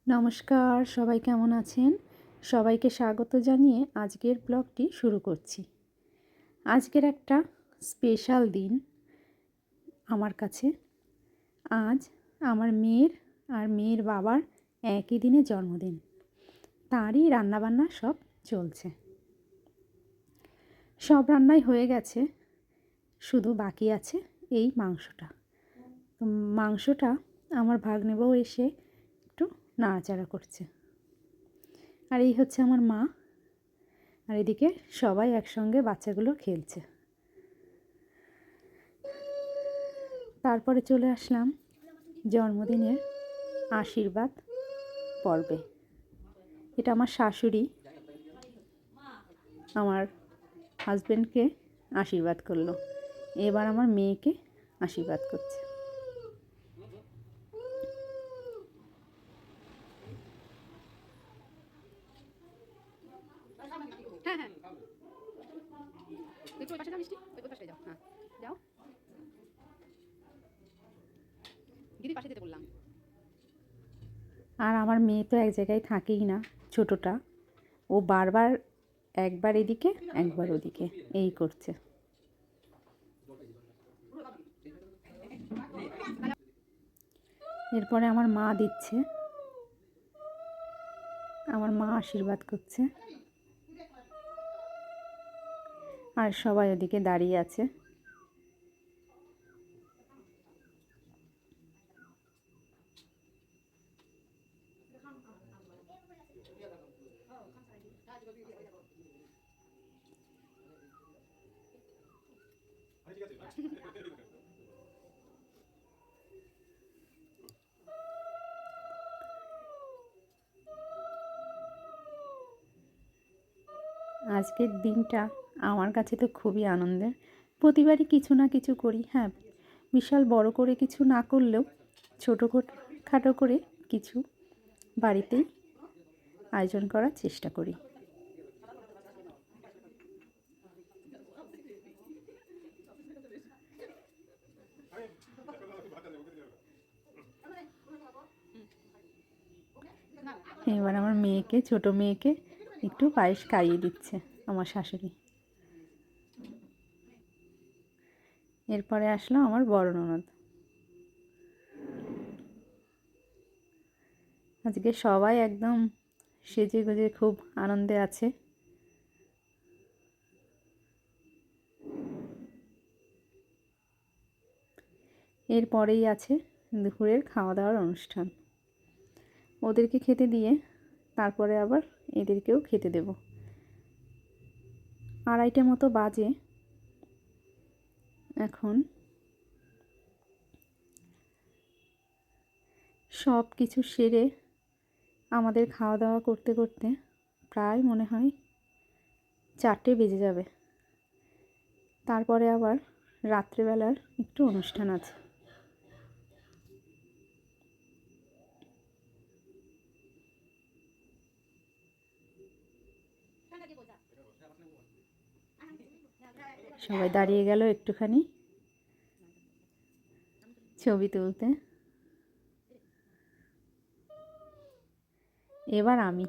নমস্কার, সবাই কেমন আছেন? সবাইকে স্বাগত জানিয়ে আজকের ব্লগটি শুরু করছি। আজকের একটা স্পেশাল দিন আমার কাছে। আজ আমার মেয়ের আর মেয়ের বাবার একই দিনে জন্মদিন। তারই রান্নাবান্না সব চলছে। সব রান্নাই হয়ে গেছে, শুধু বাকি আছে এই মাংসটা। মাংসটা আমার ভাগ্নে বউ এসে একটু নাড়াচাড়া করছে। আর এই হচ্ছে আমার মা, আর এদিকে সবাই একসঙ্গে বাচ্চাগুলো খেলছে। তারপরে চলে আসলাম জন্মদিনের আশীর্বাদ পর্বে। এটা আমার শাশুড়ি আমার হাজব্যান্ডকে আশীর্বাদ করলো, এবার আমার মেয়েকে আশীর্বাদ করছে। হ্যাঁ হ্যাঁ, একটু ওই পাশে যাও মিষ্টি, ওই পাশে যাও। হ্যাঁ যাও দিদি, পাশে যেতে বললাম। আর আমার মেয়ে তো এক জায়গায় থাকেই না, ছোটটা। ও বারবার একবার এদিকে একবার ওদিকে এই করছে। এরপরে আমার মা দিচ্ছে, আমার মা আশীর্বাদ করছে, আর সবাই ওদিকে দাঁড়িয়ে আছে। আজকের দিনটা আমার কাছে তো খুবই আনন্দের। প্রতিবারই কিছু না কিছু করি, হ্যাঁ, বিশাল বড় করে কিছু না করলেও ছোটোখাটো করে কিছু বাড়িতেই আয়োজন করার চেষ্টা করি। এবার আমার মেয়েকে, ছোট মেয়েকে একটু পায়েস খাইয়ে দিচ্ছে আমার শাশুড়ি। এরপরে আসলো আমার বড় ননদ। আজকে সবাই একদম সেজে গুজে খুব আনন্দে আছে। এরপরেই আছে দুপুরের খাওয়া দাওয়ার অনুষ্ঠান। ওদেরকে খেতে দিয়ে তারপরে আবার এদেরকেও খেতে দেব। 2:30 মতো বাজে এখন। সব কিছু সেরে আমাদের খাওয়া দাওয়া করতে করতে প্রায় মনে হয় 4টে বেজে যাবে। তারপরে আবার রাত্রেবেলার একটু অনুষ্ঠান আছে। সবাই দাঁড়িয়ে গেল একটুখানি ছবি তুলতে। এবার আমি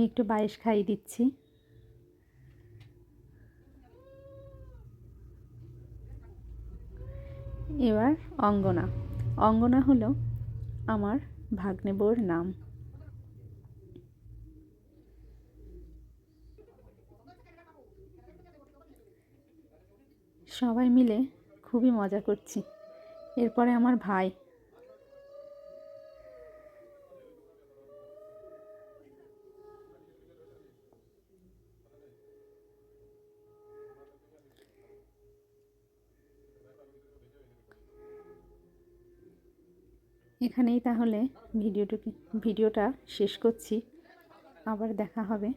একটু পায়েস খাইয়ে দিচ্ছি। এবার অঙ্গনা। অঙ্গনা হলো আমার ভাগ্নে বউর নাম। সবাই মিলে খুবই মজা করছি। এরপরে আমার ভাই। এখানেই তাহলে ভিডিওটা শেষ করছি। আবার দেখা হবে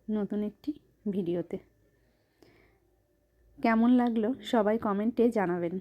নতুন একটি ভিডিওতে। কেমন লাগলো সবাই কমেন্টে জানাবেন।